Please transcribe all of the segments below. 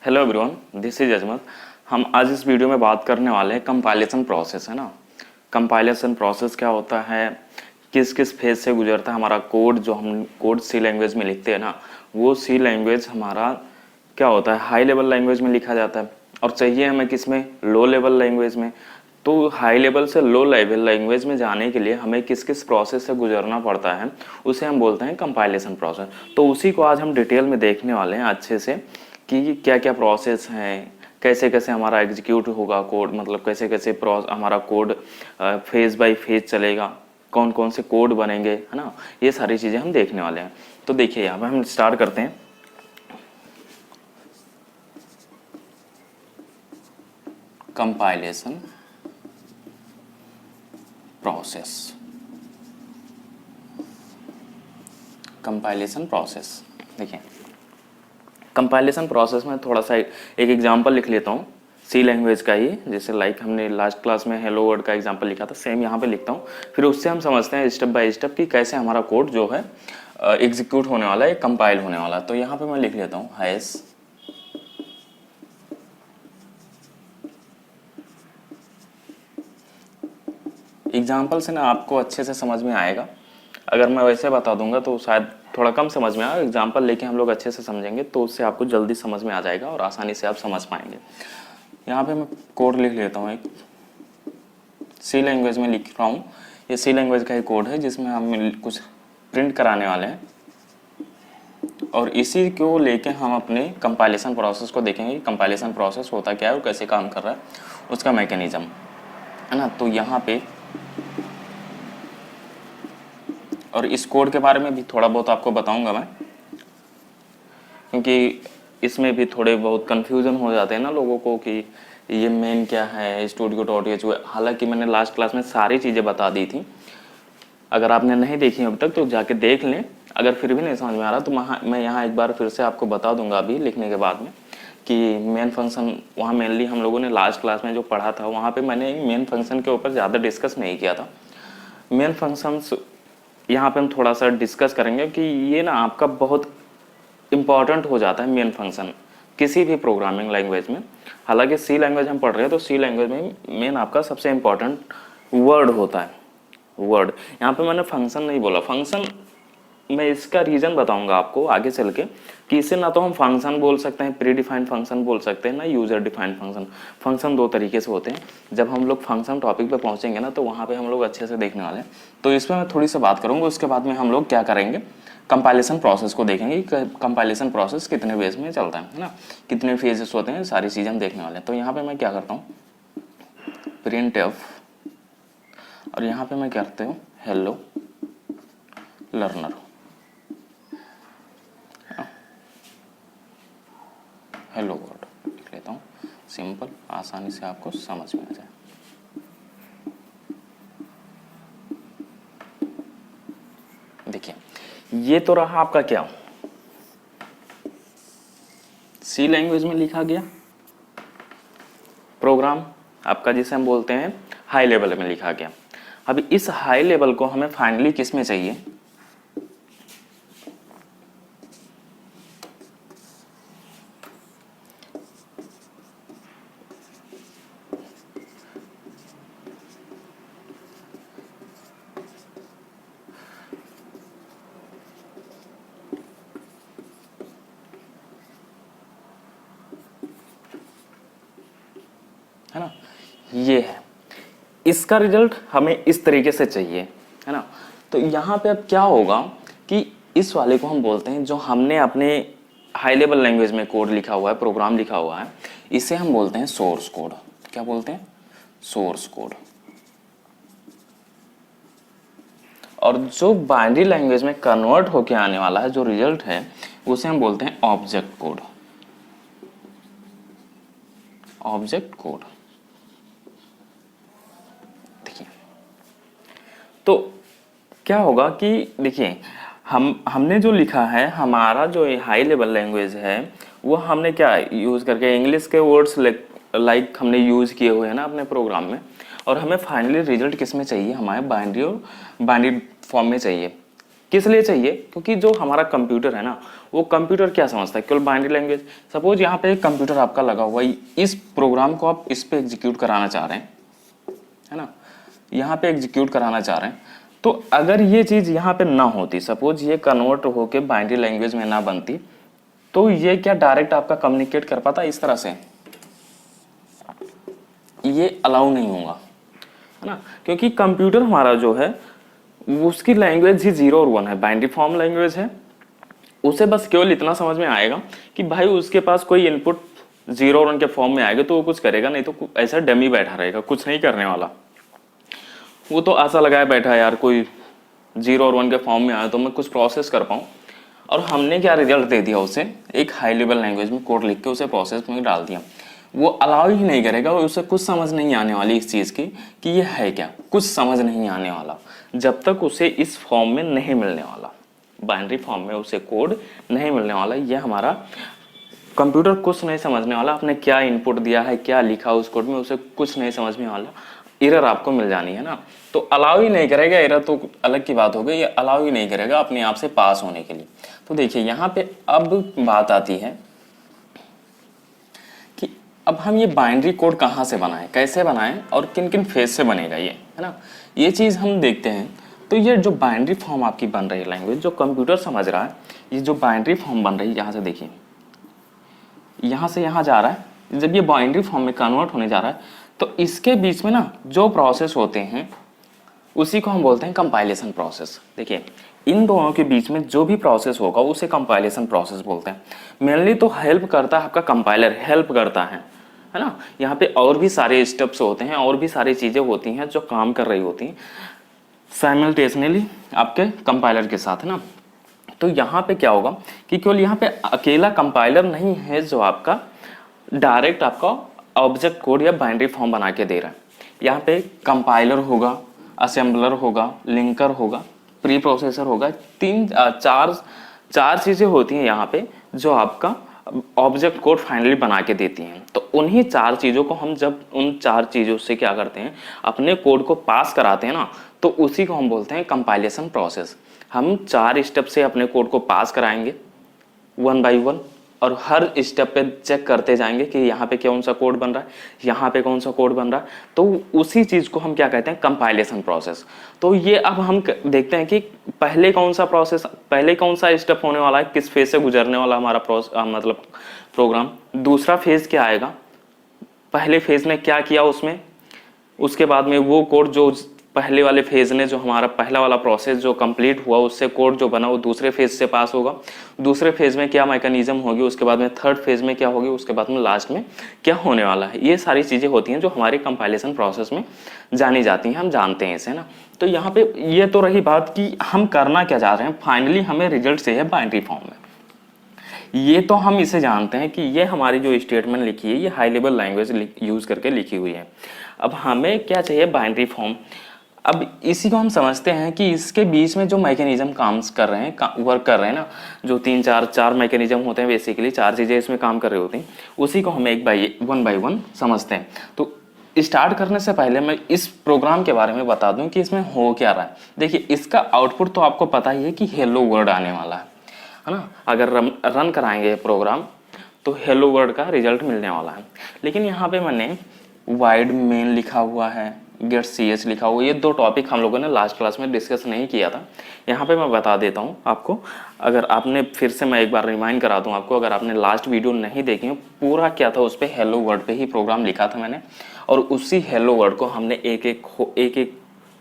Hello everyone, this is अजमत। हम आज इस वीडियो में बात करने वाले हैं कंपाइलेशन प्रोसेस, है ना। कंपाइलेशन प्रोसेस क्या होता है, किस किस फेज से गुजरता है हमारा कोड। जो हम कोड सी लैंग्वेज में लिखते हैं ना, वो सी लैंग्वेज हमारा क्या होता है, हाई लेवल लैंग्वेज में लिखा जाता है और चाहिए हमें किस में, लो लेवल लैंग्वेज में। तो हाई लेवल से लो लेवल लैंग्वेज में जाने के लिए हमें किस किस प्रोसेस से गुजरना पड़ता है, उसे हम बोलते हैं कंपाइलेशन प्रोसेस। तो उसी को आज हम डिटेल में देखने वाले हैं अच्छे से कि क्या क्या प्रोसेस हैं, कैसे कैसे हमारा एग्जीक्यूट होगा कोड, मतलब कैसे कैसे हमारा कोड फेज बाय फेज चलेगा, कौन कौन से कोड बनेंगे, है ना। ये सारी चीज़ें हम देखने वाले हैं। तो देखिए यहाँ पे हम स्टार्ट करते हैं। Compilation process, compilation process. देखिए कंपाइलेशन प्रोसेस में थोड़ा सा एक एग्जांपल लिख लेता हूँ सी लैंग्वेज का ही। जैसे लाइक हमने लास्ट क्लास में हेलो वर्ड का एग्जांपल लिखा था, सेम यहाँ पे लिखता हूँ। फिर उससे हम समझते हैं स्टेप बाय स्टेप कि कैसे हमारा कोड जो है एग्जीक्यूट होने वाला है, कंपाइल होने वाला है। तो यहाँ पे मैं लिख लेता हूँ हैश एग्जाम्पल से ना आपको अच्छे से समझ में आएगा। अगर मैं वैसे बता दूंगा तो शायद थोड़ा कम समझ में आएगा। एग्जाम्पल लेके हम लोग अच्छे से समझेंगे तो उससे आपको जल्दी समझ में आ जाएगा और आसानी से आप समझ पाएंगे। यहाँ पे मैं कोड लिख लेता हूँ, एक सी लैंग्वेज में लिख रहा हूँ। ये सी लैंग्वेज का ही कोड है जिसमें हम कुछ प्रिंट कराने वाले हैं और इसी को लेके हम अपने कंपाइलेशन प्रोसेस को देखेंगे। कंपाइलेशन प्रोसेस होता क्या है और कैसे काम कर रहा है, उसका मैकेनिज्म, है ना। तो यहाँ पे और इस कोड के बारे में भी थोड़ा बहुत आपको बताऊंगा मैं, क्योंकि इसमें भी थोड़े बहुत कन्फ्यूज़न हो जाते हैं ना लोगों को कि ये मेन क्या है, studio.h। हालांकि मैंने लास्ट क्लास में सारी चीज़ें बता दी थी। अगर आपने नहीं देखी अभी तक तो जाके देख लें। अगर फिर भी नहीं समझ में आ रहा तो मैं यहाँ एक बार फिर से आपको बता दूंगा अभी लिखने के बाद में कि मेन फंक्शन। वहाँ मेनली हम लोगों ने लास्ट क्लास में जो पढ़ा था वहाँ पे मैंने मेन फंक्शन के ऊपर ज़्यादा डिस्कस नहीं किया था। मेन फंक्शंस यहाँ पे हम थोड़ा सा डिस्कस करेंगे कि ये ना आपका बहुत इम्पॉर्टेंट हो जाता है मेन फंक्शन किसी भी प्रोग्रामिंग लैंग्वेज में। हालांकि सी लैंग्वेज हम पढ़ रहे हैं तो सी लैंग्वेज में मेन आपका सबसे इम्पॉर्टेंट वर्ड होता है, वर्ड। यहाँ पे मैंने फंक्शन नहीं बोला। फंक्शन मैं इसका रीज़न बताऊंगा आपको आगे चल के कि इसे ना तो हम फंक्शन बोल सकते हैं, प्री डिफाइंड फंक्शन बोल सकते हैं, ना यूजर डिफाइंड फंक्शन। फंक्शन दो तरीके से होते हैं। जब हम लोग फंक्शन टॉपिक पे पहुंचेंगे ना तो वहाँ पे हम लोग अच्छे से देखने वाले हैं। तो इसमें मैं थोड़ी सी बात करूँगा, उसके बाद में हम लोग क्या करेंगे, कंपाइलेशन प्रोसेस को देखेंगे कि कंपाइलेशन प्रोसेस कितने वेज में चलता है ना, कितने फेजेस होते हैं, सारी चीज़ें हम देखने वाले हैं। तो यहाँ पे मैं क्या करता हूँ, प्रिंट एफ, और यहाँ पे मैं करते हूँ हेलो लर्नर। हेलो वर्ड लिख लेता हूँ, सिंपल, आसानी से आपको समझ में आ जाए। देखिए ये तो रहा आपका क्या, सी लैंग्वेज में लिखा गया प्रोग्राम आपका, जिसे हम बोलते हैं हाई लेवल में लिखा गया। अब इस हाई लेवल को हमें फाइनली किस में चाहिए, है ना, ये है इसका रिजल्ट हमें इस तरीके से चाहिए, है ना। तो यहाँ पे अब क्या होगा कि इस वाले को हम बोलते हैं, जो हमने अपने हाई लेवल लैंग्वेज में कोड लिखा हुआ है, प्रोग्राम लिखा हुआ है, इसे हम बोलते हैं सोर्स कोड। क्या बोलते हैं, सोर्स कोड। और जो बाइनरी लैंग्वेज में कन्वर्ट होके आने वाला है जो रिजल्ट है, उसे हम बोलते हैं ऑब्जेक्ट कोड, ऑब्जेक्ट कोड। तो क्या होगा कि देखिए हमने जो लिखा है, हमारा जो हाई लेवल लैंग्वेज है, वो हमने क्या यूज़ करके इंग्लिश के वर्ड्स लाइक हमने यूज़ किए हुए हैं ना अपने प्रोग्राम में। और हमें फाइनली रिजल्ट किस में चाहिए, हमारे बाइनरी और बाइनरी फॉर्म में चाहिए। किस लिए चाहिए? क्योंकि जो हमारा कंप्यूटर है ना, वो कंप्यूटर क्या समझता है? केवल बाइनरी लैंग्वेज। सपोज यहाँ पे एक कंप्यूटर आपका लगा हुआ है, इस प्रोग्राम को आप इस पे एग्जीक्यूट कराना चाह रहे हैं, है ना, यहाँ पे एग्जीक्यूट कराना चाह रहे हैं, तो अगर ये चीज यहाँ पे ना होती, सपोज ये कन्वर्ट होके बाइनरी लैंग्वेज में ना बनती, तो ये क्या डायरेक्ट आपका कम्युनिकेट कर पाता इस तरह से? ये अलाउ नहीं होगा, है ना, क्योंकि कंप्यूटर हमारा जो है उसकी लैंग्वेज ही 0 और 1 है, बाइनरी फॉर्म लैंग्वेज है। उसे बस केवल इतना समझ में आएगा कि भाई उसके पास कोई इनपुट 0 और 1 के फॉर्म में आएगा तो वो कुछ करेगा, नहीं तो ऐसा डमी बैठा रहेगा, कुछ नहीं करने वाला। वो तो आशा लगाए बैठा है यार कोई 0 और 1 के फॉर्म में आया तो मैं कुछ प्रोसेस कर पाऊँ। और हमने क्या रिजल्ट दे दिया उसे, एक हाई लेवल लैंग्वेज में कोड लिख के उसे प्रोसेस में डाल दिया। वो अलाउ ही नहीं करेगा, उसे कुछ समझ नहीं आने वाली इस चीज़ की कि ये है क्या, कुछ समझ नहीं आने वाला जब तक उसे इस फॉर्म में नहीं मिलने वाला, बाइनरी फॉर्म में उसे कोड नहीं मिलने वाला। ये हमारा कंप्यूटर कुछ नहीं समझने वाला, आपने क्या इनपुट दिया है, क्या लिखा उस कोड में, उसे कुछ नहीं समझ में वाला, एरर आपको मिल जानी है ना। तो अलाउ ही नहीं करेगा, एरर तो अलग की बात हो गई, ये अलाउ ही नहीं करेगा अपने आप से पास होने के लिए। तो देखिए यहाँ पे अब बात आती है कि अब हम ये बाइनरी कोड कहाँ से बनाएं, कैसे बनाएं और किन किन फेज से बनेगा ये, है ना, ये चीज़ हम देखते हैं। तो ये जो बाइनरी फॉर्म आपकी बन रही है लैंग्वेज, जो कंप्यूटर समझ रहा है, ये जो बाइनरी फॉर्म बन रही है, यहाँ से देखिए, यहाँ से यहाँ जा रहा है, जब ये बाइनरी फॉर्म में कन्वर्ट होने जा रहा है तो इसके बीच में ना जो प्रोसेस होते हैं उसी को हम बोलते हैं कंपाइलेशन प्रोसेस। देखिए इन दोनों के बीच में जो भी प्रोसेस होगा उसे कंपाइलेशन प्रोसेस बोलते हैं। मेनली तो हेल्प करता है आपका कंपाइलर, हेल्प करता है ना। यहाँ पे और भी सारे स्टेप्स होते हैं, और भी सारी चीज़ें होती हैं जो काम कर रही होती हैं साइमल्टेनियसली आपके कंपाइलर के साथ, है ना। तो यहाँ पे क्या होगा कि केवल यहाँ पे अकेला कंपाइलर नहीं है जो आपका डायरेक्ट आपका ऑब्जेक्ट कोड या बाइनरी फॉर्म बना के दे रहा है। यहाँ पे कंपाइलर होगा, असेंबलर होगा, लिंकर होगा, प्री प्रोसेसर होगा, चार चीज़ें होती हैं यहाँ पे जो आपका ऑब्जेक्ट कोड फाइनली बना के देती हैं। तो उन्हीं 4 चीज़ों को हम जब उन 4 चीज़ों से क्या करते हैं, अपने कोड को पास कराते हैं ना, तो उसी को हम बोलते हैं कंपाइलेशन प्रोसेस। हम 4 स्टेप से अपने कोड को पास कराएंगे 1 बाई 1, और हर स्टेप पे चेक करते जाएंगे कि यहाँ पे कौन सा कोड बन रहा है, यहाँ पे कौन सा कोड बन रहा है। तो उसी चीज़ को हम क्या कहते हैं, कंपाइलेशन प्रोसेस। तो ये अब हम देखते हैं कि पहले कौन सा प्रोसेस, पहले कौन सा स्टेप होने वाला है, किस फेज से गुजरने वाला हमारा मतलब प्रोग्राम। दूसरा फेज क्या आएगा, पहले फेज ने क्या किया उसमें, उसके बाद में वो कोड जो पहले वाले फेज ने, जो हमारा पहला वाला प्रोसेस जो कंप्लीट हुआ, उससे कोड जो बना वो दूसरे फेज से पास होगा। दूसरे फेज में क्या मैकेनिज्म होगी, उसके बाद में थर्ड फेज में क्या होगी, उसके बाद में लास्ट में क्या होने वाला है। ये सारी चीज़ें होती हैं जो हमारे कंपाइलेशन प्रोसेस में जानी जाती हैं, हम जानते हैं इसे ना। तो यहाँ पे ये तो रही बात कि हम करना क्या चाह रहे हैं, फाइनली हमें रिजल्ट चाहिए बाइनरी फॉर्म में। ये तो हम इसे जानते हैं कि ये हमारी जो स्टेटमेंट लिखी है ये हाई लेवल लैंग्वेज यूज करके लिखी हुई है। अब हमें क्या चाहिए, बाइनरी फॉर्म। अब इसी को हम समझते हैं कि इसके बीच में जो मैकेनिज्म काम कर रहे हैं, वर्क कर रहे हैं ना, जो 3-4 मैकेनिज्म होते हैं, बेसिकली 4 चीज़ें इसमें काम कर रही होती हैं, उसी को हम 1 बाई 1 समझते हैं। तो स्टार्ट करने से पहले मैं इस प्रोग्राम के बारे में बता दूं कि इसमें हो क्या रहा है। देखिए इसका आउटपुट तो आपको पता ही है कि हेलो वर्ड आने वाला है ना। अगर रन कराएंगे प्रोग्राम तो हेलो वर्ड का रिजल्ट मिलने वाला है। लेकिन यहाँ पे मैंने वाइड मेन लिखा हुआ है, गेट ch लिखा हुआ, ये 2 टॉपिक हम लोगों ने लास्ट क्लास में डिस्कस नहीं किया था। यहाँ पे मैं बता देता हूँ आपको, अगर आपने फिर से मैं एक बार रिमाइंड करा दूँ आपको, अगर आपने लास्ट वीडियो नहीं देखी, पूरा क्या था उस पर हेलो वर्ड पे ही प्रोग्राम लिखा था मैंने, और उसी हेलो वर्ड को हमने एक एक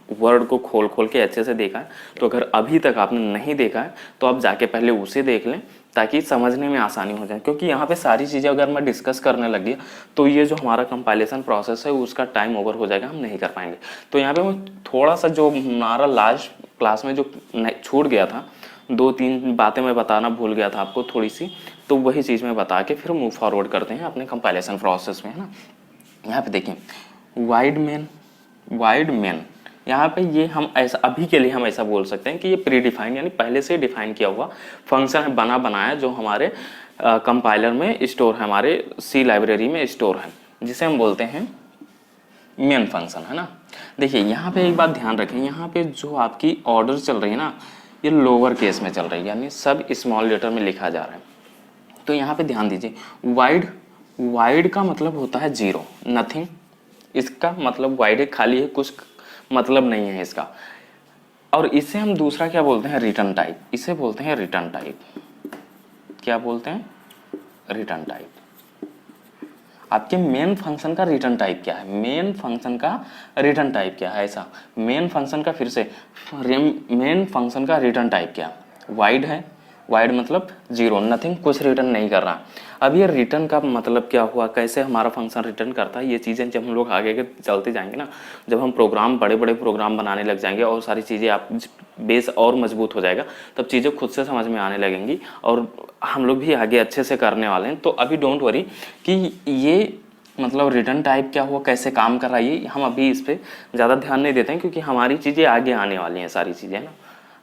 वर्ड को खोल के अच्छे से देखा है। तो अगर अभी तक आपने नहीं देखा है तो आप जाके पहले उसे देख लें ताकि समझने में आसानी हो जाए, क्योंकि यहाँ पे सारी चीज़ें अगर मैं डिस्कस करने लग गया तो ये जो हमारा कंपाइलेशन प्रोसेस है उसका टाइम ओवर हो जाएगा, हम नहीं कर पाएंगे। तो यहाँ पे मैं थोड़ा सा जो हमारा लास्ट क्लास में जो छूट गया था, 2-3 बातें मैं बताना भूल गया था आपको थोड़ी सी, तो वही चीज़ मैं बता के फिर मूव फॉरवर्ड करते हैं अपने कंपाइलेशन प्रोसेस में, है ना। यहाँ पे देखिए वाइड मेन, यहाँ पे ये हम ऐसा अभी के लिए हम ऐसा बोल सकते हैं कि ये प्री डिफाइंड यानी पहले से डिफाइन किया हुआ फंक्शन है, बना बनाया, जो हमारे कंपाइलर में स्टोर है, हमारे सी लाइब्रेरी में स्टोर है, जिसे हम बोलते हैं मेन फंक्शन, है ना। देखिए यहाँ पे एक बात ध्यान रखें, यहाँ पे जो आपकी ऑर्डर चल रही है ना, ये लोअर केस में चल रही है, यानी सब स्मॉल लेटर में लिखा जा रहा है। तो यहाँ पे ध्यान दीजिए, वाइड, वाइड का मतलब होता है जीरो, नथिंग, इसका मतलब वाइड है, खाली है, कुछ मतलब नहीं है इसका। और इसे हम दूसरा क्या बोलते हैं, रिटर्न टाइप, इसे बोलते हैं रिटर्न टाइप। क्या बोलते हैं, रिटर्न टाइप। आपके मेन फंक्शन का रिटर्न टाइप क्या है, मेन फंक्शन का रिटर्न टाइप क्या है, ऐसा मेन फंक्शन का, फिर से मेन फंक्शन का रिटर्न टाइप क्या, वाइड है, वाइड मतलब जीरो, नथिंग, कुछ रिटर्न नहीं कर रहा। अब ये रिटर्न का मतलब क्या हुआ, कैसे हमारा फंक्शन रिटर्न करता है, ये चीज़ें जब हम लोग आगे आगे चलते जाएंगे ना, जब हम प्रोग्राम, बड़े बड़े प्रोग्राम बनाने लग जाएंगे और सारी चीज़ें आप बेस और मजबूत हो जाएगा, तब चीज़ें खुद से समझ में आने लगेंगी और हम लोग भी आगे अच्छे से करने वाले हैं। तो अभी डोंट वरी कि ये मतलब रिटर्न टाइप क्या हुआ, कैसे काम कर रहा है, ये हम अभी इस पर ज़्यादा ध्यान नहीं देते हैं, क्योंकि हमारी चीज़ें आगे आने वाली हैं, सारी चीज़ें ना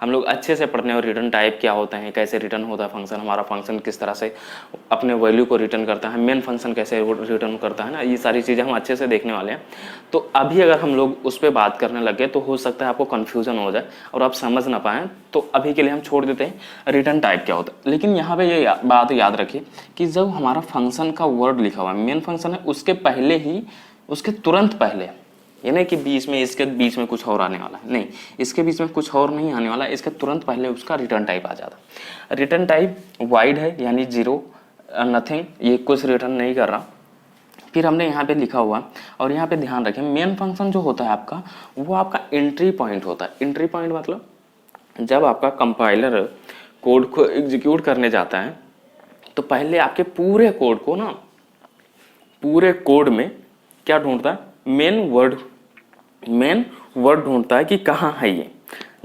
हम लोग अच्छे से पढ़ने। और रिटर्न टाइप क्या होता है, कैसे रिटर्न होता है फंक्शन, हमारा फंक्शन किस तरह से अपने वैल्यू को रिटर्न करता है, मेन फंक्शन कैसे रिटर्न करता है ना, ये सारी चीज़ें हम अच्छे से देखने वाले हैं। तो अभी अगर हम लोग उस पर बात करने लगे तो हो सकता है आपको कन्फ्यूजन हो जाए और आप समझ ना पाएँ, तो अभी के लिए हम छोड़ देते हैं रिटर्न टाइप क्या होता है। लेकिन यहाँ पर ये बात याद रखिए कि जब हमारा फंक्शन का वर्ड लिखा हुआ है, मेन फंक्शन है, उसके पहले ही, उसके तुरंत पहले, ये नहीं कि बीच में, इसके बीच में कुछ और आने वाला है, नहीं, इसके बीच में कुछ और नहीं आने वाला, इसके तुरंत पहले उसका रिटर्न टाइप आ जाता। रिटर्न टाइप वाइड है, यानी जीरो, नथिंग, ये कुछ रिटर्न नहीं कर रहा। फिर हमने यहाँ पे लिखा हुआ, और यहाँ पे ध्यान रखें, मेन फंक्शन जो होता है आपका, वो आपका एंट्री पॉइंट होता है। एंट्री पॉइंट मतलब जब आपका कंपाइलर कोड को एग्जीक्यूट करने जाता है, तो पहले आपके पूरे कोड को ना, पूरे कोड में क्या ढूंढता है, मेन वर्ड ढूंढता है कि कहाँ है ये।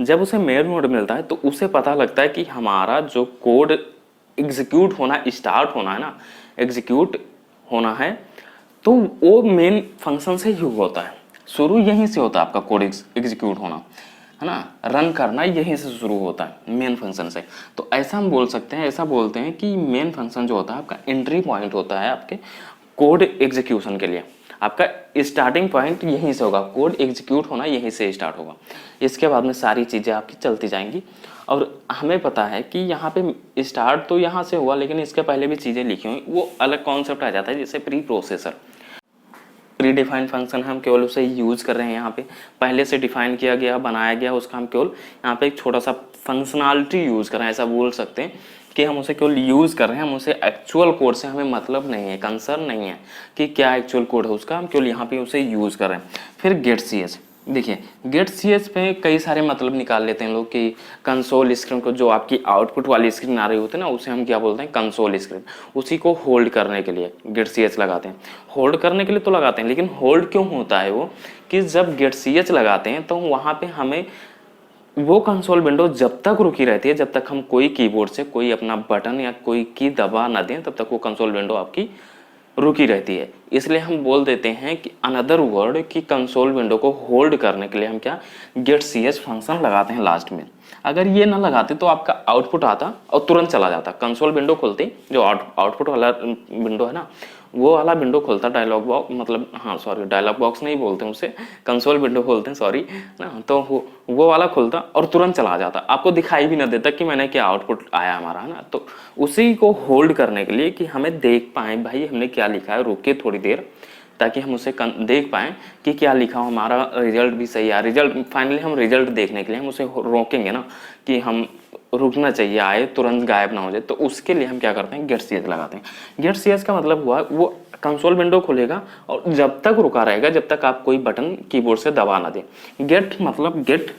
जब उसे मेन वर्ड मिलता है तो उसे पता लगता है कि हमारा जो कोड एग्जीक्यूट होना, स्टार्ट होना है ना, एग्जीक्यूट होना है, तो वो मेन फंक्शन से ही होता है, शुरू यहीं से होता है आपका कोड एग्जीक्यूट होना, है ना, रन करना यहीं से शुरू होता है, मेन फंक्शन से। तो ऐसा हम बोल सकते हैं, ऐसा बोलते हैं कि मेन फंक्शन जो होता है आपका एंट्री पॉइंट होता है आपके कोड एग्जीक्यूशन के लिए। आपका स्टार्टिंग पॉइंट यहीं से होगा, कोड एग्जीक्यूट होना यहीं से स्टार्ट होगा, इसके बाद में सारी चीज़ें आपकी चलती जाएंगी। और हमें पता है कि यहाँ पे स्टार्ट तो यहाँ से हुआ, लेकिन इसके पहले भी चीज़ें लिखी हुई, वो अलग कॉन्सेप्ट आ जाता है, जैसे pre processor. Pre defined function हम केवल उसे यूज़ कर रहे हैं, यहाँ पे पहले से डिफाइन किया गया, बनाया गया, उसका हम केवल यहाँ पे एक छोटा सा फंक्शनलिटी यूज़ कर रहे हैं, ऐसा बोल सकते हैं कि हम उसे केवल यूज़ कर रहे हैं, हम उसे एक्चुअल कोड से हमें मतलब नहीं है, कंसर्न नहीं है कि क्या एक्चुअल कोड है उसका, हम केवल यहाँ पे उसे यूज़ कर रहे हैं। फिर गेट सी एच, देखिए गेट सी एच पे कई सारे मतलब निकाल लेते हैं लोग कि कंसोल स्क्रीन को, जो आपकी आउटपुट वाली स्क्रीन आ रही होती है ना, उसे हम क्या बोलते हैं, कंसोल स्क्रीन, उसी को होल्ड करने के लिए गेट सी एच लगाते हैं। होल्ड करने के लिए तो लगाते हैं, लेकिन होल्ड क्यों होता है वो, कि जब गेट सी एच लगाते हैं तो वहाँ पे हमें वो कंसोल विंडो जब तक रुकी रहती है, जब तक हम कोई कीबोर्ड से कोई अपना बटन या कोई की दबा ना दें, तब तक वो कंसोल विंडो आपकी रुकी रहती है। इसलिए हम बोल देते हैं कि अनदर वर्ड कि कंसोल विंडो को होल्ड करने के लिए हम क्या, गेट सी एच फंक्शन लगाते हैं लास्ट में। अगर ये ना लगाते तो आपका आउटपुट आता और तुरंत चला जाता, कंसोल विंडो खुलते, जो आउटपुट वाला विंडो है ना, वो वाला विंडो खुलता, डायलॉग बॉक्स, मतलब हाँ सॉरी, डायलॉग बॉक्स नहीं बोलते हैं उसे, कंसोल विंडो बोलते हैं, सॉरी ना, तो वो वाला खुलता और तुरंत चला जाता, आपको दिखाई भी ना देता कि मैंने क्या आउटपुट आया हमारा, है ना। तो उसी को होल्ड करने के लिए कि हमें देख पाए भाई हमने क्या लिखा है, रुके थोड़ी देर, ताकि हम उसे देख पाएँ कि क्या लिखा हो, हमारा रिजल्ट भी सही है, रिजल्ट फाइनली हम रिजल्ट देखने के लिए हम उसे रोकेंगे ना, कि हम रुकना चाहिए, आए तुरंत गायब ना हो जाए। तो उसके लिए हम क्या करते हैं, गेट सी एच लगाते हैं। गेट सी एच का मतलब हुआ वो कंसोल विंडो खुलेगा और जब तक रुका रहेगा, जब तक आप कोई बटन कीबोर्ड से दबा ना दें। गेट मतलब गेट,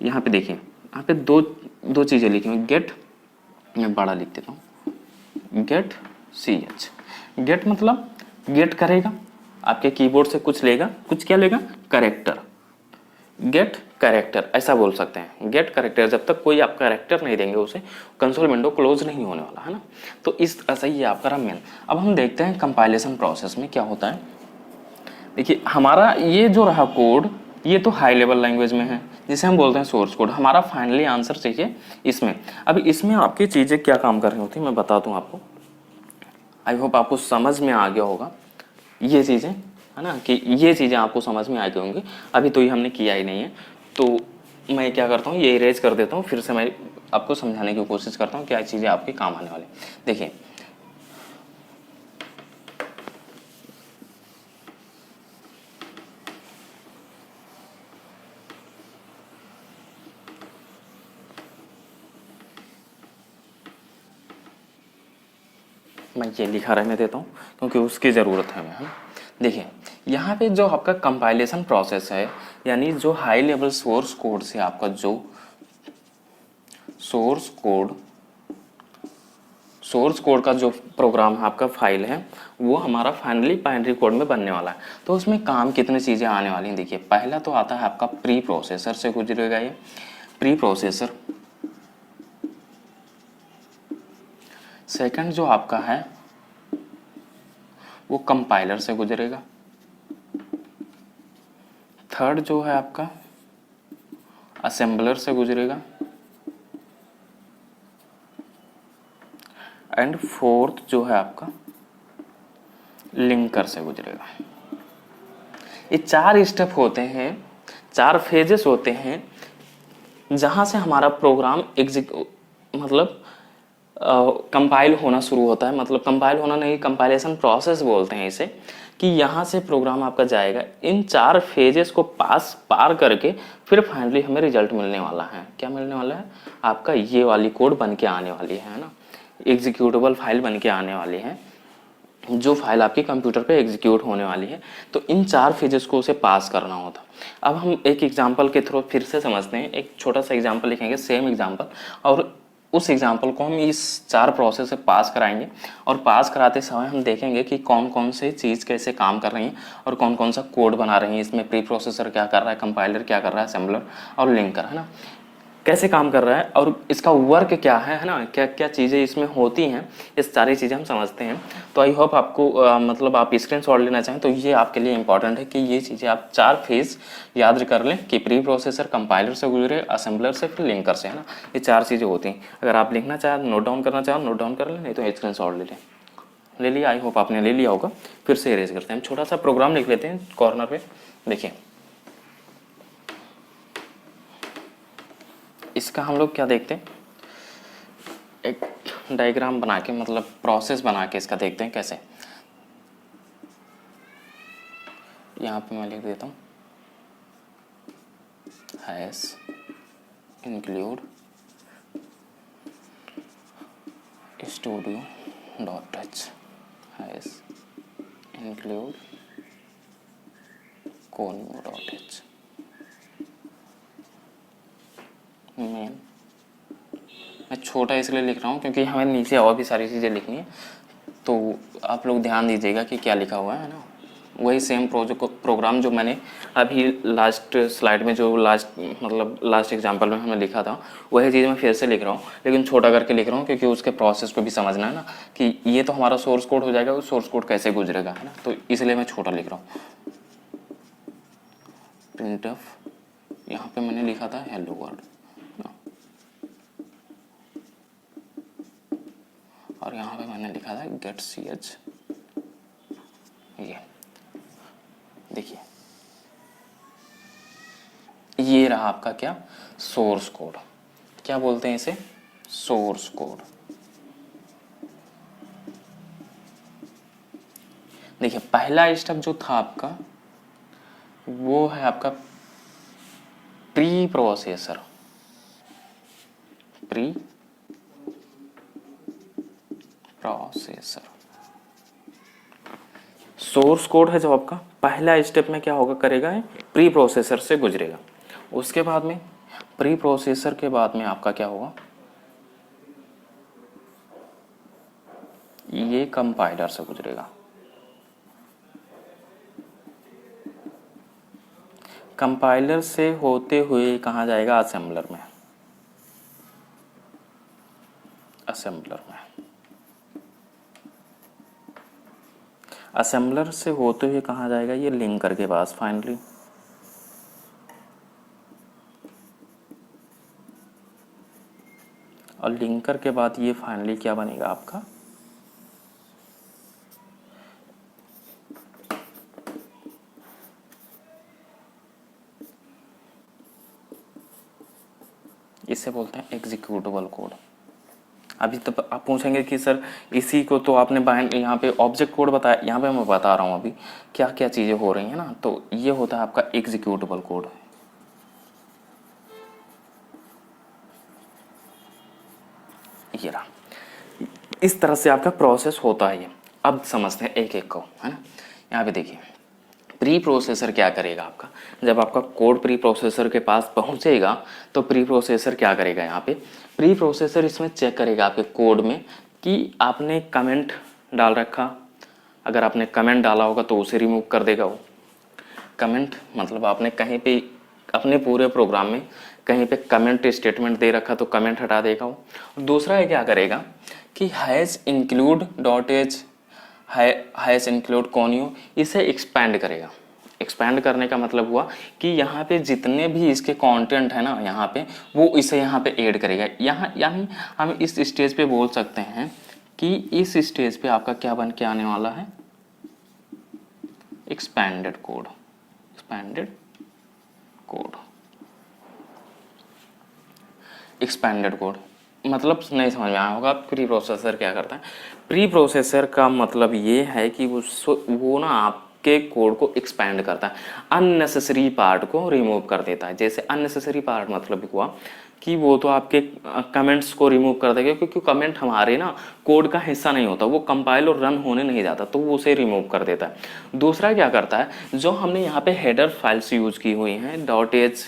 यहाँ पे देखिए, यहाँ पे दो चीज़ें लिखी हुई, गेट, मैं बड़ा लिख देता हूँ, गेट सी एच। गेट मतलब गेट करेगा, आपके कीबोर्ड से कुछ लेगा, कुछ क्या लेगा, कैरेक्टर, गेट कैरेक्टर ऐसा बोल सकते हैं। गेट कैरेक्टर, जब तक कोई आप कैरेक्टर नहीं देंगे उसे, कंसोल विंडो क्लोज नहीं होने वाला, है ना। तो इस ऐसा ही आपका मेन। अब हम देखते हैं कंपाइलेशन प्रोसेस में क्या होता है। देखिए हमारा ये जो रहा कोड, ये तो हाई लेवल लैंग्वेज में है, जिसे हम बोलते हैं सोर्स कोड। हमारा फाइनली आंसर चाहिए इसमें। अब इसमें आपकी चीज़ें क्या काम कर रही होती है मैं बता दूँ आपको, आई होप आपको समझ में आ गया होगा ये चीज़ें, है ना, कि ये चीज़ें आपको समझ में आ गई होंगी। अभी तो ये हमने किया ही नहीं है, तो मैं क्या करता हूँ, ये इरेज कर देता हूँ, फिर से मैं आपको समझाने की कोशिश करता हूँ क्या चीज़ें आपके काम आने वाली। देखिए मैं ये लिखा रहने देता हूँ क्योंकि उसकी ज़रूरत है हमें, है ना। देखिए यहाँ पे जो आपका कंपाइलेशन प्रोसेस है, यानी जो हाई लेवल सोर्स कोड से आपका जो सोर्स कोड का जो प्रोग्राम है, आपका फाइल है, वो हमारा फाइनली बाइनरी कोड में बनने वाला है। तो उसमें काम कितनी चीज़ें आने वाली हैं। देखिए पहला तो आता है आपका प्री प्रोसेसर से गुजरेगा ये प्री प्रोसेसर। सेकंड जो आपका है वो कंपाइलर से गुजरेगा। थर्ड जो है आपका असेंबलर से गुजरेगा। एंड फोर्थ जो है आपका लिंकर से गुजरेगा। ये 4 स्टेप होते हैं, 4 फेजेस होते हैं जहां से हमारा प्रोग्राम मतलब कंपाइल होना शुरू होता है। मतलब कंपाइल होना नहीं, कंपाइलेशन प्रोसेस बोलते हैं इसे, कि यहाँ से प्रोग्राम आपका जाएगा, इन 4 फेजेस को पार करके फिर फाइनली हमें रिजल्ट मिलने वाला है। क्या मिलने वाला है? आपका ये वाली कोड बन के आने वाली है ना, एग्जीक्यूटेबल फाइल बन के आने वाली है, जो फाइल आपके कंप्यूटर पे एग्जीक्यूट होने वाली है। तो इन 4 फेजेस को उसे पास करना होता। अब हम एक एग्जांपल के थ्रू फिर से समझते हैं। एक छोटा सा एग्जांपल लिखेंगे, सेम एग्जांपल, और उस एग्जांपल को हम इस 4 प्रोसेस से पास कराएंगे। और पास कराते समय हम देखेंगे कि कौन कौन से चीज़ कैसे काम कर रही हैं और कौन कौन सा कोड बना रही हैं। इसमें प्री प्रोसेसर क्या कर रहा है, कंपाइलर क्या कर रहा है, असेंबलर और लिंकर, है ना, कैसे काम कर रहा है और इसका वर्क क्या है ना, क्या क्या चीज़ें इसमें होती हैं, ये सारी चीज़ें हम समझते हैं। तो आई होप आपको मतलब आप स्क्रीनशॉट लेना चाहें तो ये आपके लिए इंपॉर्टेंट है कि ये चीज़ें आप 4 फेज याद कर लें कि प्री प्रोसेसर, कंपाइलर से गुजरे, असेंबलर से, फिर लिंकर से, है ना। ये 4 चीज़ें होती हैं। अगर आप लिखना चाहें, नोट डाउन करना चाहें नोट डाउन कर लें, नहीं तो स्क्रीनशॉट ले लें। ले लिया? आई होप आपने ले लिया होगा। फिर से इरेज करते हैं, हम छोटा सा प्रोग्राम लिख लेते हैं कॉर्नर पे। देखिए इसका हम लोग क्या देखते हैं, एक डायग्राम बना के, मतलब प्रोसेस बना के इसका देखते हैं कैसे। यहाँ पे मैं लिख देता हूँ hash include studio dot h, hash include conio dot h main. मैं छोटा इसलिए लिख रहा हूँ क्योंकि हमें नीचे और भी सारी चीज़ें लिखनी है, तो आप लोग ध्यान दीजिएगा कि क्या लिखा हुआ है ना। वही सेम प्रोग्राम जो मैंने अभी लास्ट स्लाइड में, जो लास्ट एग्जांपल में हमने लिखा था, वही चीज़ मैं फिर से लिख रहा हूँ, लेकिन छोटा करके लिख रहा हूँ क्योंकि उसके प्रोसेस को भी समझना है ना, कि ये तो हमारा सोर्स कोड हो जाएगा, उस सोर्स कोड कैसे गुजरेगा, है ना। तो इसलिए मैं छोटा लिख रहा हूँ। प्रिंटफ, यहाँ पे मैंने लिखा था हेलो वर्ल्ड, और यहाँ पे मैंने लिखा था गेट सी एच। ये देखिए ये रहा आपका क्या, सोर्स कोड। क्या बोलते हैं इसे? Source code. देखिए पहला स्टेप जो था आपका, वो है आपका pre processor. Pre processor source code है जो आपका पहला स्टेप में क्या होगा, करेगा है प्री प्रोसेसर से गुजरेगा। उसके बाद में प्री प्रोसेसर के बाद में आपका क्या होगा, ये कंपाइलर से गुजरेगा। कंपाइलर से होते हुए कहाँ जाएगा, असेंबलर में। असेंबलर में असेंबलर से होते हुए कहाँ जाएगा, ये लिंकर के पास फाइनली। और लिंकर के बाद ये फाइनली क्या बनेगा आपका, इसे बोलते हैं एग्जीक्यूटेबल कोड। अभी तक आप पूछेंगे कि सर इसी को तो आपने यहाँ पे ऑब्जेक्ट कोड बताया, यहाँ पे मैं बता रहा हूँ अभी क्या क्या चीज़ें हो रही हैं ना। तो ये होता है आपका एग्जीक्यूटेबल कोड। ये रहा, इस तरह से आपका प्रोसेस होता है ये। अब समझते हैं एक एक को, है ना। यहाँ पे देखिए प्री प्रोसेसर क्या करेगा आपका, जब आपका कोड प्री प्रोसेसर के पास पहुंचेगा तो प्री प्रोसेसर क्या करेगा, यहाँ पे प्री प्रोसेसर इसमें चेक करेगा आपके कोड में कि आपने कमेंट डाल रखा। अगर आपने कमेंट डाला होगा तो उसे रिमूव कर देगा वो। कमेंट मतलब आपने कहीं पे अपने पूरे प्रोग्राम में कहीं पे कमेंट स्टेटमेंट दे रखा तो कमेंट हटा देगा वो। दूसरा है क्या करेगा कि hash include dot h hash include conio, इसे एक्सपैंड करेगा। एक्सपैंड करने का मतलब हुआ कि यहाँ पे जितने भी इसके कंटेंट है ना यहाँ पे, वो इसे यहाँ पे ऐड करेगा। यहाँ यानी हम इस स्टेज पे बोल सकते हैं कि इस स्टेज पे आपका क्या बन के आने वाला है, expanded code. Expanded code, expanded code मतलब नहीं समझ में आया होगा। प्री प्रोसेसर क्या करता है, प्री प्रोसेसर का मतलब ये है कि वो ना आपके कोड को एक्सपैंड करता है, अननेसेसरी पार्ट को रिमूव कर देता है। जैसे अननेसेसरी पार्ट मतलब हुआ कि वो तो आपके कमेंट्स को रिमूव कर देगा, क्योंकि कमेंट हमारे ना कोड का हिस्सा नहीं होता, वो कंपाइल और रन होने नहीं जाता, तो वो उसे रिमूव कर देता है। दूसरा क्या करता है, जो हमने यहाँ पे हेडर फाइल्स यूज की हुई हैं .h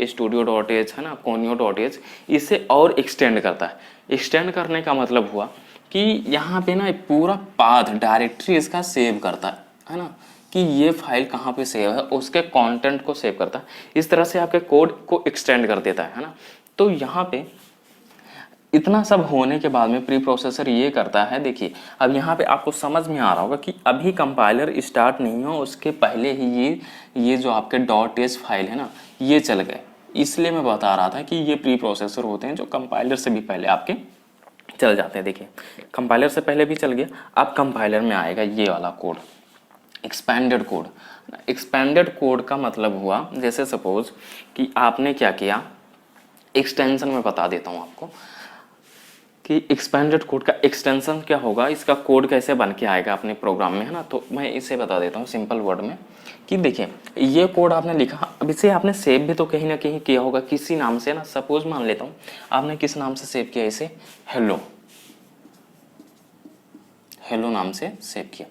studio.h है ना, conio.h, इसे और एक्सटेंड करता है। एक्सटेंड करने का मतलब हुआ कि यहाँ पे ना पूरा पाथ डायरेक्टरी इसका सेव करता है ना, कि ये फाइल कहाँ पे सेव है, उसके कंटेंट को सेव करता है। इस तरह से आपके कोड को एक्सटेंड कर देता है ना। तो यहाँ पे इतना सब होने के बाद में प्री प्रोसेसर ये करता है, देखिए अब यहाँ पे आपको समझ में आ रहा होगा कि अभी कंपाइलर स्टार्ट नहीं हो उसके पहले ही ये जो आपके .h फाइल है ना ये चल गए। इसलिए मैं बता रहा था कि ये प्री प्रोसेसर होते हैं जो कंपाइलर से भी पहले आपके चल जाते हैं। देखिए कंपाइलर से पहले भी चल गया, अब कंपाइलर में आएगा ये वाला code, expanded code. Expanded code का मतलब हुआ, जैसे सपोज कि आपने क्या किया, एक्सटेंशन में बता देता हूँ आपको कि एक्सपैंडेड कोड का एक्सटेंशन क्या होगा, इसका कोड कैसे बन के आएगा अपने प्रोग्राम में, है ना। तो मैं इसे बता देता हूँ सिंपल वर्ड में कि देखिए ये कोड आपने लिखा, अब इसे आपने सेव भी तो कहीं ना कहीं किया होगा किसी नाम से ना। सपोज मान लेता हूँ आपने किस नाम से सेव किया, इसे हेलो, हेलो नाम से सेव किया।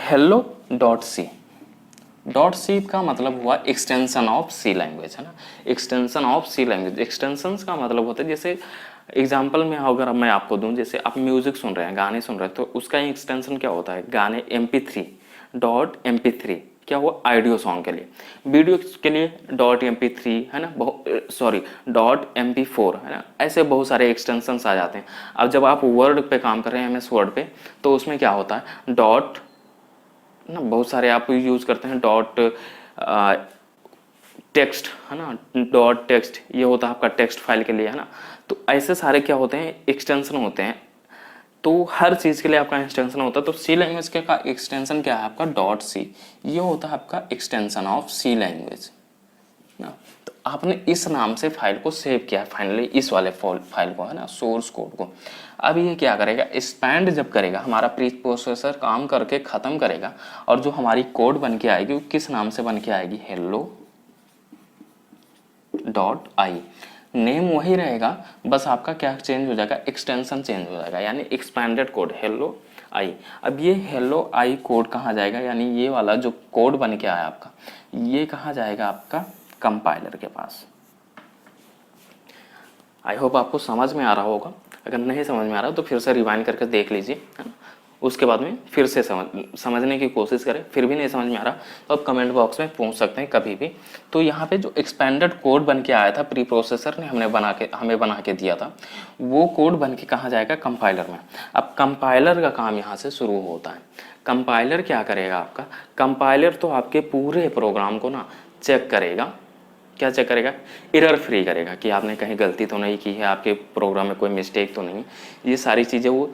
हेलो डॉट सी का मतलब हुआ एक्सटेंशन ऑफ सी लैंग्वेज, है ना। Extension of C language, extension का मतलब होता है, जैसे एग्जाम्पल में अगर मैं आपको दूं, जैसे आप म्यूजिक सुन रहे हैं, गाने सुन रहे हैं, तो उसका एक्सटेंशन क्या होता है, गाने MP3 क्या हुआ, ऑडियो सॉन्ग के लिए। वीडियो के लिए .mp3 है ना, सॉरी .mp4 है ना। ऐसे बहुत सारे एक्सटेंशंस आ जाते हैं। अब जब आप वर्ड पे काम कर रहे हैं, MS वर्ड पे, तो उसमें क्या होता है डॉट ना, बहुत सारे आप यूज करते हैं टेक्स्ट है ना, डॉट टेक्स्ट, ये होता है आपका टेक्स्ट फाइल के लिए, है ना। तो ऐसे सारे क्या होते हैं, एक्सटेंशन होते हैं। तो हर चीज़ के लिए आपका एक्सटेंशन होता है। तो सी लैंग्वेज का एक्सटेंशन क्या है आपका .c, ये होता है आपका एक्सटेंशन ऑफ सी लैंग्वेज ना। तो आपने इस नाम से फाइल को सेव किया फाइनली, इस वाले फाइल को, है ना, सोर्स कोड को। अब ये क्या करेगा, एक्सपैंड जब करेगा, हमारा प्री प्रोसेसर काम करके ख़त्म करेगा, और जो हमारी कोड बन के आएगी वो किस नाम से बन के आएगी, hello.i। नेम वही रहेगा, बस आपका क्या चेंज हो जाएगा, एक्सटेंशन चेंज हो जाएगा, यानी एक्सपैंडेड कोड hello.i। अब ये hello.i कोड कहाँ जाएगा, यानी ये वाला जो कोड बन के आया आपका, ये कहाँ जाएगा आपका कंपाइलर के पास। आई होप आपको समझ में आ रहा होगा। अगर नहीं समझ में आ रहा तो फिर से रिवाइंड करके देख लीजिए, है ना। उसके बाद में फिर से समझने की कोशिश करें। फिर भी नहीं समझ में आ रहा तो आप कमेंट बॉक्स में पूछ सकते हैं कभी भी। तो यहाँ पे जो एक्सपेंडेड कोड बन के आया था, प्री प्रोसेसर ने हमें बना के दिया था, वो कोड बन के कहाँ जाएगा, कंपाइलर में। अब कंपाइलर का काम यहाँ से शुरू होता है। कंपाइलर क्या करेगा आपका, कंपाइलर तो आपके पूरे प्रोग्राम को ना चेक करेगा। क्या चेक करेगा, एरर फ्री करेगा कि आपने कहीं गलती तो नहीं की है, आपके प्रोग्राम में कोई मिस्टेक तो नहीं, ये सारी चीज़ें वो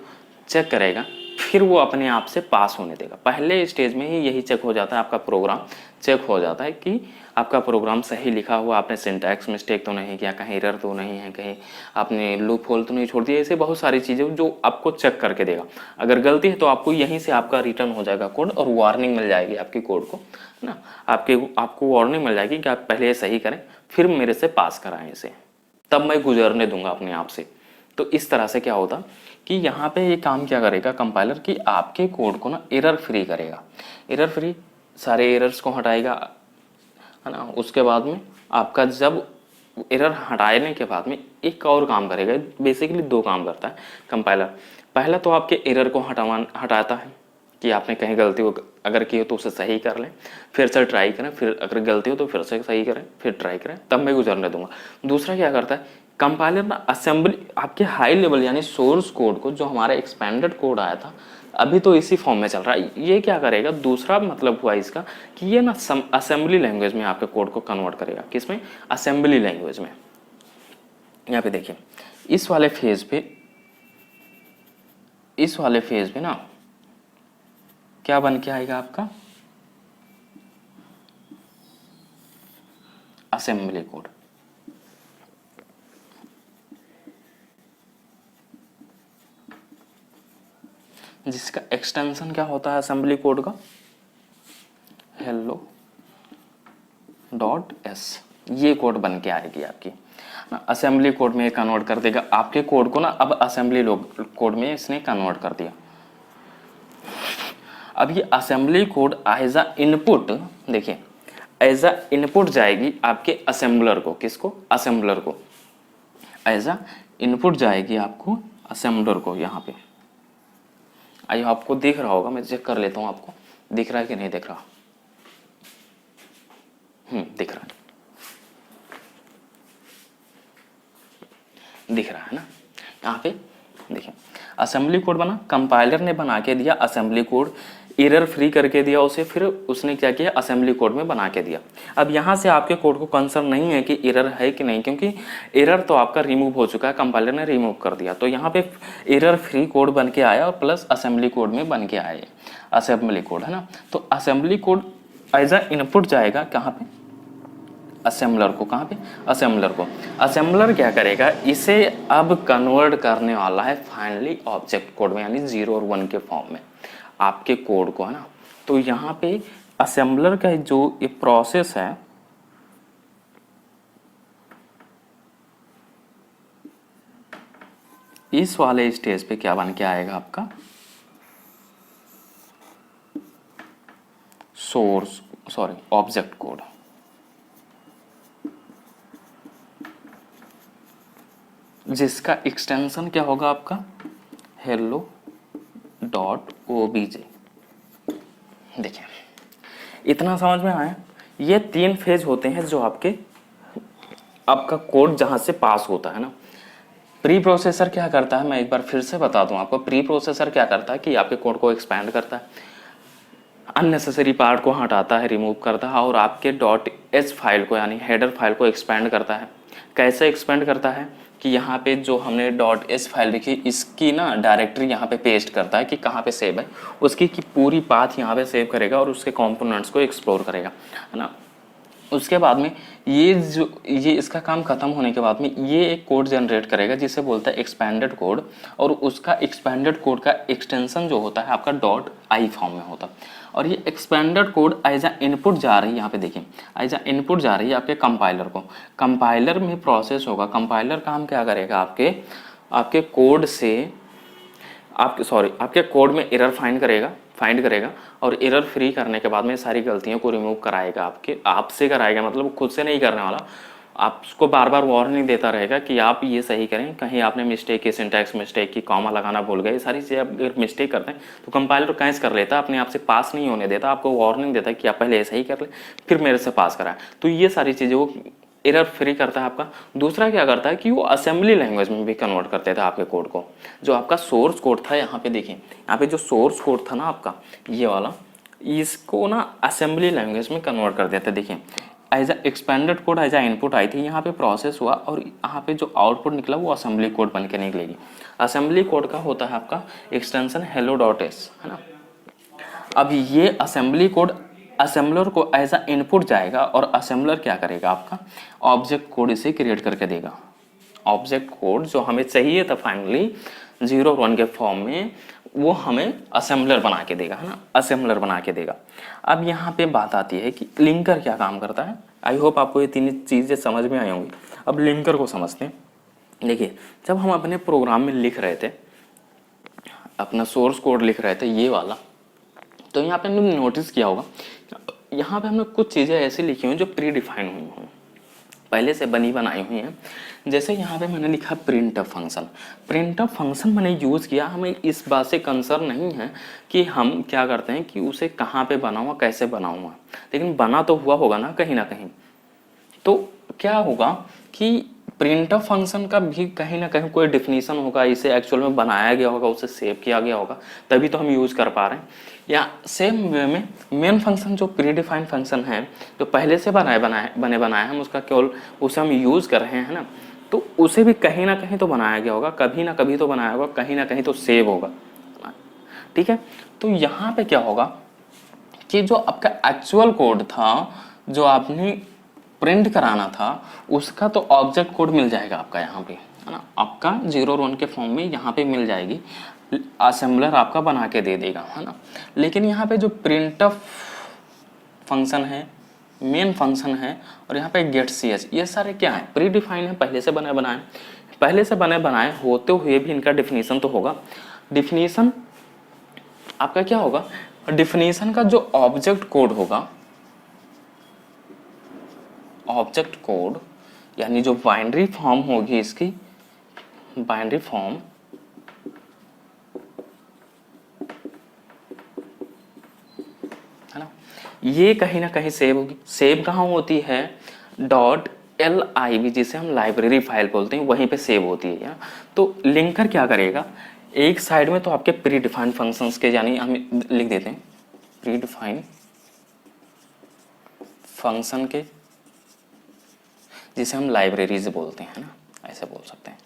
चेक करेगा। फिर वो अपने आप से पास होने देगा। पहले स्टेज में ही यही चेक हो जाता है आपका प्रोग्राम चेक हो जाता है कि आपका प्रोग्राम सही लिखा हुआ, आपने सिंटैक्स मिस्टेक तो नहीं किया, कहीं एरर तो नहीं है, कहीं आपने लूप होल तो नहीं छोड़ दिया। ऐसे बहुत सारी चीज़ें जो आपको चेक करके देगा। अगर गलती है तो आपको यहीं से आपका रिटर्न हो जाएगा कोड और वार्निंग मिल जाएगी आपकी कोड को, है ना। आपको वार्निंग मिल जाएगी कि आप पहले ये सही करें फिर मेरे से पास कराएं इसे, तब मैं गुजरने दूंगा अपने आप से। तो इस तरह से क्या होता कि यहाँ पे ये काम क्या करेगा कंपाइलर, कि आपके कोड को ना एरर फ्री करेगा। एरर फ्री सारे एरर्स को हटाएगा, है ना। उसके बाद में आपका जब एरर हटाने के बाद में एक और काम करेगा, बेसिकली दो काम करता है कंपाइलर। पहला तो आपके एरर को हटाता है कि आपने कहीं गलती हो अगर की हो तो उसे सही कर लें, फिर से ट्राई करें, फिर अगर गलती हो तो फिर से सही करें, फिर ट्राई करें, तब मैं गुजरने दूंगा। दूसरा क्या करता है कंपाइलर ना, असेंबली आपके हाई लेवल यानी सोर्स कोड को, जो हमारा एक्सपेंडेड कोड आया था अभी तो इसी फॉर्म में चल रहा है, ये क्या करेगा, दूसरा मतलब हुआ इसका कि ये ना असेंबली लैंग्वेज में आपके कोड को कन्वर्ट करेगा। किसमें? असेंबली लैंग्वेज में। यहाँ पे देखिए इस वाले फेज पे ना क्या बन के आएगा आपका असेंबली कोड। जिसका एक्सटेंशन क्या होता है असेंबली कोड का, hello.s, ये कोड बन के आएगी आपकी ना, असेंबली कोड में कन्वर्ट कर देगा आपके कोड को ना। अब असेंबली कोड में इसने कन्वर्ट कर दिया। अब ये assembly code as a input, देखिए एज अ इनपुट जाएगी आपके असेंबलर को। किसको? असेंबलर को। एज अ इनपुट जाएगी आपको असेंबलर को। यहाँ पे आई आपको दिख रहा होगा, मैं चेक कर लेता हूँ आपको दिख रहा है कि नहीं दिख रहा। दिख रहा है ना। यहाँ पे देखिए असेंबली कोड बना, कंपाइलर ने बना के दिया असेंबली कोड, एरर फ्री करके दिया उसे, फिर उसने क्या किया असेंबली कोड में बना के दिया। अब यहाँ से आपके कोड को कंसर्न नहीं है कि एरर है कि नहीं, क्योंकि एरर तो आपका रिमूव हो चुका है, कंपाइलर ने रिमूव कर दिया। तो यहाँ पे एरर फ्री कोड बन के आया और प्लस असेंबली कोड में बन के आए असेंबली कोड, है ना। तो assembly code as a input जाएगा कहाँ पे? असेंबलर को। कहाँ पे? असेंबलर को। असेंबलर क्या करेगा, इसे अब कन्वर्ट करने वाला है फाइनली ऑब्जेक्ट कोड में, यानी 0 और 1 के फॉर्म में आपके कोड को, है ना। तो यहाँ पे असेंबलर का जो ये प्रोसेस है, इस वाले स्टेज पे क्या बन के आएगा आपका ऑब्जेक्ट कोड। जिसका एक्सटेंशन क्या होगा आपका hello.obj। देखिए इतना समझ में आया। ये 3 फेज होते हैं जो आपका कोड जहां से पास होता है ना। प्री प्रोसेसर क्या करता है, मैं एक बार फिर से बता दूं आपको। प्री प्रोसेसर क्या करता है कि आपके कोड को एक्सपैंड करता है, अननेसेसरी पार्ट को हटाता है, रिमूव करता है, और आपके .h फाइल को यानी हेडर फाइल को एक्सपैंड करता है। कैसे एक्सपेंड करता है कि यहाँ पे जो हमने .h फाइल लिखी इसकी ना डायरेक्टरी यहाँ पे पेस्ट करता है कि कहाँ पे सेव है, उसकी की पूरी पाथ यहाँ पे सेव करेगा और उसके कंपोनेंट्स को एक्सप्लोर करेगा, है ना। उसके बाद में ये इसका काम खत्म होने के बाद में ये एक कोड जनरेट करेगा जिसे बोलता है एक्सपेंडेड कोड, और उसका एक्सपेंडेड कोड का एक्सटेंशन जो होता है आपका .i फॉर्म में होता है। और ये expanded code as a input जा रही है, यहाँ पे देखिए एज अ इनपुट जा रही है आपके कंपाइलर को। कंपाइलर में प्रोसेस होगा, कंपाइलर काम क्या करेगा आपके कोड से आपके कोड में एरर फाइंड करेगा और एरर फ्री करने के बाद में सारी गलतियों को रिमूव कराएगा, आपसे कराएगा, मतलब खुद से नहीं करने वाला। आपको बार बार वार्निंग देता रहेगा कि आप ये सही करें, कहीं आपने मिस्टेक की, सिंटैक्स मिस्टेक की, कॉमा लगाना भूल गए, सारी चीज़ें आप अगर मिस्टेक करते हैं तो कंपाइलर कैच कर लेता है, अपने आप से पास नहीं होने देता, आपको वार्निंग देता है कि आप पहले ऐसा ही कर ले फिर मेरे से पास कराएं। तो ये सारी चीज़ें वो एरर फ्री करता है आपका। दूसरा क्या करता है कि वो असेंबली लैंग्वेज में भी कन्वर्ट करते थे आपके कोड को। जो आपका सोर्स कोड था, यहाँ पे देखिए, यहाँ पे जो सोर्स कोड था ना आपका ये वाला, इसको ना असेंबली लैंग्वेज में कन्वर्ट कर देते। देखिए as a expanded code as a input I थी, यहाँ पे प्रोसेस हुआ और यहाँ पे जो आउटपुट निकला वो असेंबली कोड बन के निकलेगी। असेंबली कोड का होता है आपका एक्सटेंशन hello.s, है ना। अब ये असेंबली कोड असेंबलर को एज अ इनपुट जाएगा और असेंबलर क्या करेगा, आपका ऑब्जेक्ट कोड इसे क्रिएट करके देगा। ऑब्जेक्ट कोड जो हमें चाहिए था फाइनली 0 और 1 के फॉर्म में, वो हमें असेंबलर बना के देगा, है ना, असेंबलर बना के देगा। अब यहाँ पे बात आती है कि लिंकर क्या काम करता है। आई होप आपको ये तीन चीज़ें समझ में आई होंगी। अब लिंकर को समझते हैं। देखिए, जब हम अपने प्रोग्राम में लिख रहे थे, अपना सोर्स कोड लिख रहे थे ये वाला, तो यहाँ पे हमने नोटिस किया होगा, यहाँ पे हमने कुछ चीज़ें ऐसी लिखी हुई जो प्री डिफाइन हुई हैं, पहले से बनी बनाई हुई हैं। जैसे यहाँ पे मैंने लिखा प्रिंटफ फंक्शन। प्रिंटफ फंक्शन मैंने यूज़ किया, हमें इस बात से कंसर्न नहीं है कि हम क्या करते हैं कि उसे कहाँ पे बनाऊँगा, कैसे बनाऊँगा, लेकिन बना तो हुआ होगा ना कहीं ना कहीं। तो क्या होगा कि प्रिंटफ फंक्शन का भी कहीं ना कहीं कोई डिफिनीशन होगा, इसे एक्चुअल में बनाया गया होगा, उसे सेव किया गया होगा, तभी तो हम यूज़ कर पा रहे हैं। या सेम वे में मेन फंक्शन जो प्री डिफाइंड फंक्शन है, जो पहले से बने बनाए हम उसका केवल उसे हम यूज़ कर रहे हैं ना, तो उसे भी कहीं ना कहीं तो बनाया गया होगा, कभी ना कभी तो बनाया होगा, कहीं ना कहीं तो सेव होगा। ठीक है, तो यहाँ पे क्या होगा कि जो आपका एक्चुअल कोड था, जो आपने प्रिंट कराना था, उसका तो ऑब्जेक्ट कोड मिल जाएगा आपका यहाँ पे, है ना, आपका 0 और 1 के फॉर्म में यहाँ पे मिल जाएगी, असेंबलर आपका बना के दे देगा, है ना। लेकिन यहाँ पे जो प्रिंटफ फंक्शन है, मेन फंक्शन है, और यहाँ पे गेट ch, ये सारे क्या है, प्री डिफाइन है, पहले से बने बनाए। पहले से बने बनाए होते हुए भी इनका डिफिनीशन तो होगा। डिफिनीशन आपका क्या होगा, डिफिनीशन का जो ऑब्जेक्ट कोड होगा, ऑब्जेक्ट कोड यानी जो बाइनरी फॉर्म होगी इसकी, बाइनरी फॉर्म है ना, ये कहीं ना कहीं सेव होगी। सेव कहाँ होती है, .lib, जिसे हम लाइब्रेरी फाइल बोलते हैं, वहीं पे सेव होती है या। तो लिंकर क्या करेगा, एक साइड में तो आपके प्री डिफाइंड फंक्शंस के, यानी हम लिख देते हैं प्री डिफाइंड फंक्शन के, जिसे हम लाइब्रेरीज बोलते हैं ना, ऐसे बोल सकते हैं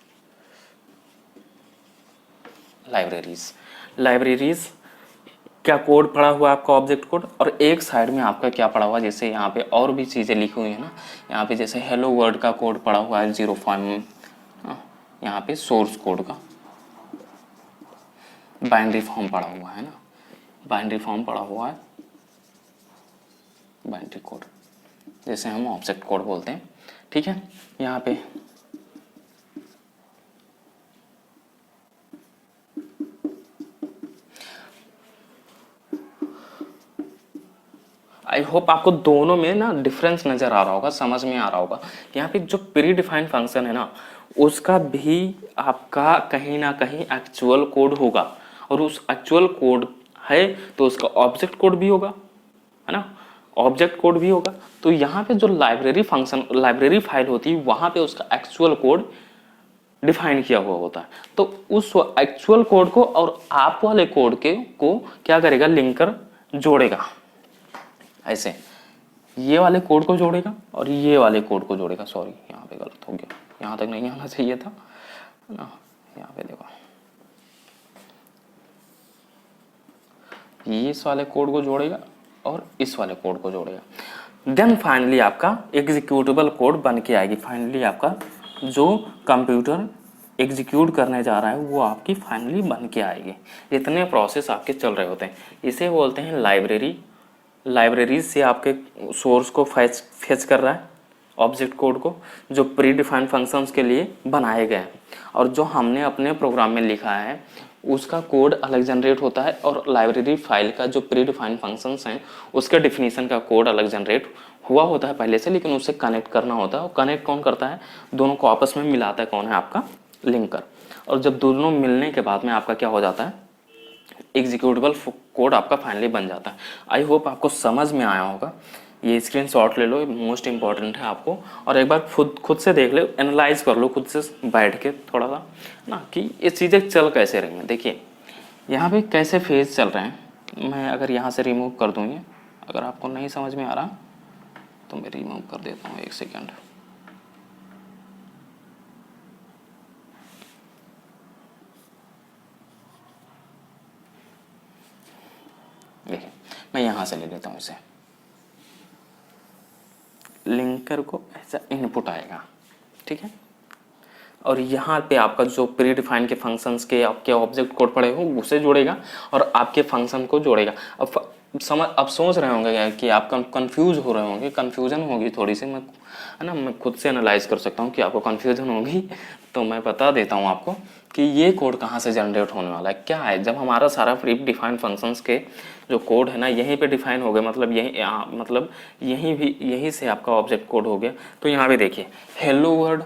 लाइब्रेरीज। लाइब्रेरीज क्या कोड पड़ा हुआ है आपका, ऑब्जेक्ट कोड, और एक साइड में आपका क्या पड़ा हुआ है, जैसे यहाँ पे और भी चीज़ें लिखी हुई है ना, यहाँ पे जैसे हेलो वर्ड का कोड पड़ा हुआ है 0 फॉर्म में, यहाँ पे सोर्स कोड का बाइनरी फॉर्म पड़ा हुआ है ना, बाइनरी फॉर्म पड़ा हुआ है, बाइनरी कोड जैसे हम ऑब्जेक्ट कोड बोलते हैं। ठीक है, यहाँ पे आई होप आपको दोनों में ना डिफरेंस नज़र आ रहा होगा, समझ में आ रहा होगा। यहाँ पे जो प्री डिफाइंड फंक्शन है ना, उसका भी आपका कहीं ना कहीं एक्चुअल कोड होगा, और उस एक्चुअल कोड है तो उसका ऑब्जेक्ट कोड भी होगा, है ना, ऑब्जेक्ट कोड भी होगा। तो यहाँ पे जो लाइब्रेरी फंक्शन, लाइब्रेरी फाइल होती है, वहाँ पे उसका एक्चुअल कोड डिफाइन किया हुआ होता है। तो उस एक्चुअल कोड को और आप वाले कोड के को क्या करेगा, लिंकर जोड़ेगा। ऐसे ये वाले कोड को जोड़ेगा और ये वाले कोड को जोड़ेगा। सॉरी, यहाँ पे गलत हो गया, यहाँ तक नहीं आना चाहिए था ना, यहाँ पे देखो, ये इस वाले कोड को जोड़ेगा और इस वाले कोड को जोड़ेगा। देन फाइनली आपका एग्जीक्यूटेबल कोड बन के आएगी। फाइनली आपका जो कंप्यूटर एग्जीक्यूट करने जा रहा है वो आपकी फाइनली बन के आएगी। इतने प्रोसेस आपके चल रहे होते हैं, इसे बोलते हैं लाइब्रेरी। लाइब्रेरीज से आपके सोर्स को फेच कर रहा है, ऑब्जेक्ट कोड को, जो प्री डिफाइंड फंक्शंस के लिए बनाए गए हैं, और जो हमने अपने प्रोग्राम में लिखा है उसका कोड अलग जनरेट होता है, और लाइब्रेरी फाइल का जो प्री डिफाइंड फंक्शंस हैं उसके डिफिनीशन का कोड अलग जनरेट हुआ होता है पहले से, लेकिन उसे कनेक्ट करना होता है। और कनेक्ट कौन करता है, दोनों को आपस में मिलाता है कौन है, आपका लिंकर। और जब दोनों मिलने के बाद में आपका क्या हो जाता है, एग्जीक्यूटेबल कोड आपका फाइनली बन जाता है। आई होप आपको समझ में आया होगा। ये स्क्रीनशॉट ले लो, मोस्ट इंपॉर्टेंट है आपको, और एक बार खुद से देख लो, एनालाइज कर लो खुद से बैठ के थोड़ा सा ना, कि ये चीज़ें चल कैसे रही हैं। देखिए यहाँ पे कैसे फेज चल रहे हैं। मैं अगर यहाँ से रिमूव कर दूँ, ये अगर आपको नहीं समझ में आ रहा तो मैं रिमूव कर देता हूँ, 1 सेकेंड। देखिए मैं यहाँ से ले लेता हूँ इसे, लिंकर को ऐसा इनपुट आएगा, ठीक है। और यहाँ पे आपका जो प्री डिफाइन के फंक्शंस के आपके ऑब्जेक्ट कोड पड़े हो उसे जोड़ेगा और आपके फंक्शन को जोड़ेगा। अब सोच रहे होंगे कि आप कंफ्यूज हो रहे होंगे, कंफ्यूजन होगी थोड़ी सी, मैं है ना, मैं खुद से एनालाइज कर सकता हूँ कि आपको कंफ्यूजन होगी, तो मैं बता देता हूँ आपको कि ये कोड कहाँ से जनरेट होने वाला है। क्या है, जब हमारा सारा प्री डिफाइंड फंक्शंस के जो कोड है ना यहीं पे डिफाइन हो गए, मतलब यहीं से आपका ऑब्जेक्ट कोड हो गया। तो यहाँ पे देखिए हेलो वर्ड,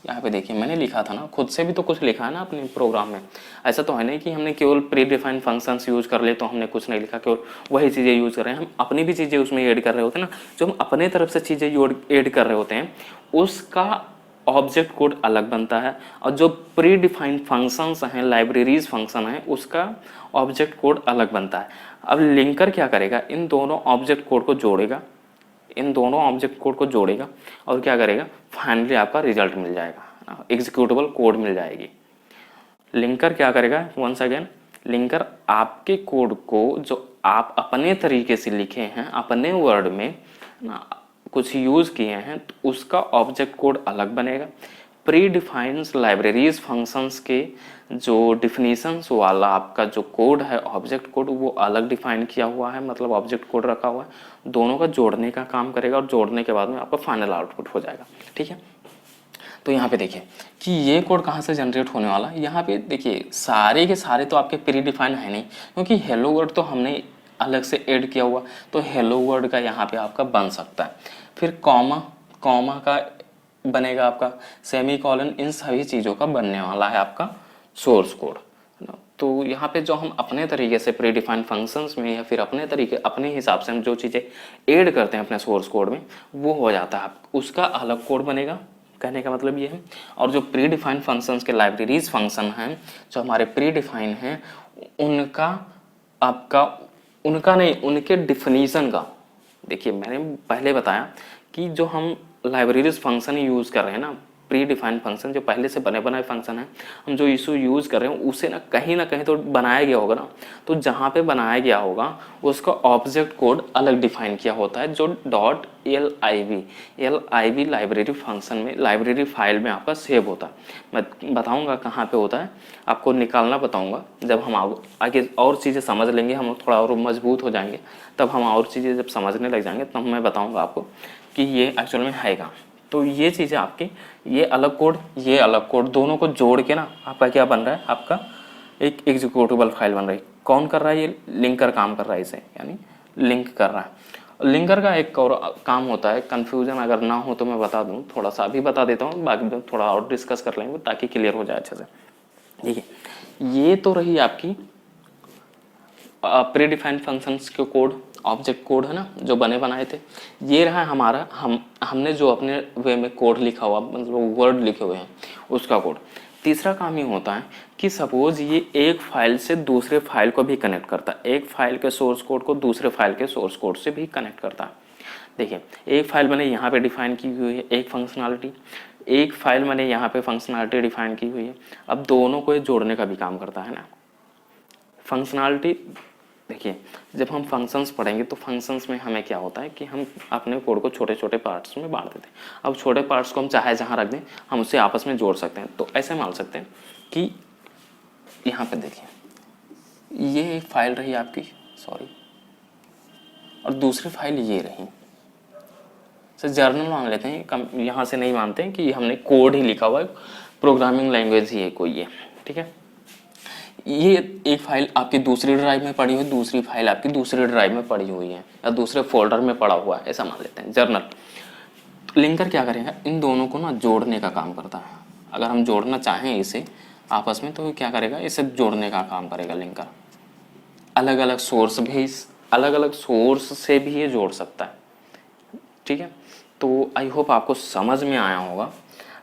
यहाँ पे देखिए मैंने लिखा था ना, खुद से भी तो कुछ लिखा है ना अपने प्रोग्राम में। ऐसा तो है नहीं कि हमने केवल प्री डिफाइंड फंक्शंस यूज कर ले तो हमने कुछ नहीं लिखा, केवल वही चीज़ें यूज कर रहे हैं। हम अपनी भी चीज़ें उसमें ऐड कर रहे होते हैं ना, जो हम अपने तरफ से चीज़ें ऐड कर रहे होते हैं उसका ऑब्जेक्ट कोड अलग बनता है, और जो प्री डिफाइंड फंक्शंस हैं, लाइब्रेरीज फंक्शन है, उसका ऑब्जेक्ट कोड अलग बनता है। अब लिंकर क्या करेगा, इन दोनों ऑब्जेक्ट कोड को जोड़ेगा, इन दोनों ऑब्जेक्ट कोड को जोड़ेगा और क्या करेगा, फाइनली आपका रिजल्ट मिल जाएगा, एग्जीक्यूटेबल कोड मिल जाएगी। लिंकर क्या करेगा, वंस अगेन लिंकर आपके कोड को जो आप अपने तरीके से लिखे हैं, अपने वर्ड में ना कुछ यूज किए हैं, तो उसका ऑब्जेक्ट कोड अलग बनेगा। प्री डिफाइंड लाइब्रेरीज फंक्शंस के जो डिफिनीशंस वाला आपका जो कोड है, ऑब्जेक्ट कोड, वो अलग डिफाइन किया हुआ है, मतलब ऑब्जेक्ट कोड रखा हुआ है, दोनों का जोड़ने का काम करेगा और जोड़ने के बाद में आपका फाइनल आउटपुट हो जाएगा, ठीक है। तो यहाँ पे देखिए कि ये कोड कहाँ से जनरेट होने वाला है। यहाँ पे देखिए सारे के सारे तो आपके प्री डिफाइन है नहीं, क्योंकि हेलो वर्ड तो हमने अलग से ऐड किया हुआ, तो हेलो वर्ड का यहाँ पे आपका बन सकता है। फिर कॉमा का बनेगा आपका, सेमी कॉलन, इन सभी चीज़ों का बनने वाला है आपका सोर्स कोड। तो यहाँ पे जो हम अपने तरीके से प्री डिफाइंड फंक्शंस में या फिर अपने हिसाब से हम जो चीज़ें ऐड करते हैं अपने सोर्स कोड में, वो हो जाता है, उसका अलग कोड बनेगा, कहने का मतलब ये है। और जो प्री डिफाइंड फंक्शंस के लाइब्रेरीज फंक्शन हैं, जो हमारे प्री डिफाइन हैं, उनका नहीं, उनके डिफिनीशन का, देखिए मैंने पहले बताया कि जो हम लाइब्रेरीज फंक्शन यूज़ कर रहे हैं ना, प्री डिफाइंड फंक्शन जो पहले से बने बनाए फंक्शन है, हम जो इशू यूज़ कर रहे हैं उसे ना कहीं तो बनाया गया होगा ना, तो जहाँ पे बनाया गया होगा उसका ऑब्जेक्ट कोड अलग डिफाइन किया होता है, जो LIB लाइब्रेरी फंक्शन में, लाइब्रेरी फाइल में आपका सेव होता है। मैं बताऊँगा कहाँ पे होता है, आपको निकालना बताऊँगा। जब हम आगे और चीज़ें समझ लेंगे, हम थोड़ा और मजबूत हो जाएंगे, तब हम और चीज़ें जब समझने लग जाएंगे तब मैं बताऊँगा आपको कि ये एक्चुअल में है कहाँ। तो ये चीज़ें आपकी, ये अलग कोड दोनों को जोड़ के ना आपका क्या बन रहा है, आपका एक एग्जीक्यूटेबल फाइल बन रही है। कौन कर रहा है, ये लिंकर काम कर रहा है, इसे यानी लिंक कर रहा है। लिंकर का एक और काम होता है, कन्फ्यूजन अगर ना हो तो मैं बता दूं, थोड़ा सा अभी बता देता हूँ, बाकी थोड़ा और डिस्कस कर लेंगे ताकि क्लियर हो जाए अच्छे से। देखिए ये तो रही आपकी प्री डिफाइंड फंक्शंस के कोड, ऑब्जेक्ट कोड है ना, जो बने बनाए थे। ये रहा हमारा, हमने जो अपने वे में कोड लिखा हुआ, मतलब वर्ड लिखे हुए हैं, उसका कोड। तीसरा काम ये होता है कि सपोज ये एक फाइल से दूसरे फाइल को भी कनेक्ट करता है, एक फाइल के सोर्स कोड को दूसरे फाइल के सोर्स कोड से भी कनेक्ट करता है। देखिए एक फाइल मैंने यहाँ पे डिफाइन की हुई है एक फंक्शनलिटी, एक फाइल मैंने यहाँ पे फंक्शनलिटी डिफाइन की हुई है। अब दोनों को जोड़ने का भी काम करता है ना फंक्शनलिटी। देखिए जब हम फंक्शंस पढ़ेंगे तो फंक्शंस में हमें क्या होता है कि हम अपने कोड को छोटे छोटे पार्ट्स में बांट देते हैं। अब छोटे पार्ट्स को हम चाहे जहाँ रख दें, हम उसे आपस में जोड़ सकते हैं। तो ऐसे मान सकते हैं कि यहाँ पे देखिए ये एक फाइल रही आपकी, सॉरी, और दूसरी फाइल ये रही। सर जर्नल मान लेते हैं, यहाँ से नहीं मानते हैं कि हमने कोड ही लिखा हुआ है, प्रोग्रामिंग लैंग्वेज ही है कोई ये, ठीक है। ये एक फाइल आपकी दूसरी ड्राइव में पड़ी हुई, दूसरी फाइल आपकी दूसरी ड्राइव में पड़ी हुई है या दूसरे फोल्डर में पड़ा हुआ है, ऐसा मान लेते हैं जर्नल। लिंकर क्या करेगा, इन दोनों को ना जोड़ने का काम करता है। अगर हम जोड़ना चाहें इसे आपस में तो क्या करेगा, इसे जोड़ने का काम करेगा लिंकर। अलग अलग सोर्स से भी ये जोड़ सकता है, ठीक है। तो आई होप आपको समझ में आया होगा।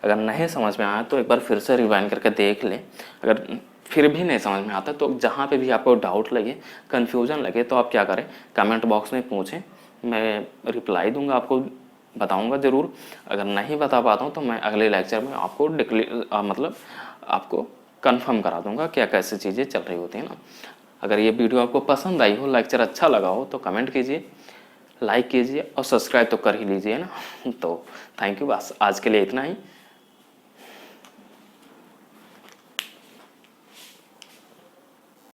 अगर नहीं समझ में आया तो एक बार फिर से रिवाइंड करके देख ले। अगर फिर भी नहीं समझ में आता तो जहाँ पे भी आपको डाउट लगे, कन्फ्यूजन लगे, तो आप क्या करें, कमेंट बॉक्स में पूछें, मैं रिप्लाई दूंगा, आपको बताऊंगा ज़रूर। अगर नहीं बता पाता हूँ तो मैं अगले लेक्चर में आपको मतलब आपको कंफर्म करा दूंगा क्या कैसे चीज़ें चल रही होती हैं ना। अगर ये वीडियो आपको पसंद आई हो, लेक्चर अच्छा लगा हो तो कमेंट कीजिए, लाइक कीजिए और सब्सक्राइब तो कर ही लीजिए ना। तो थैंक यू, बस आज के लिए इतना ही।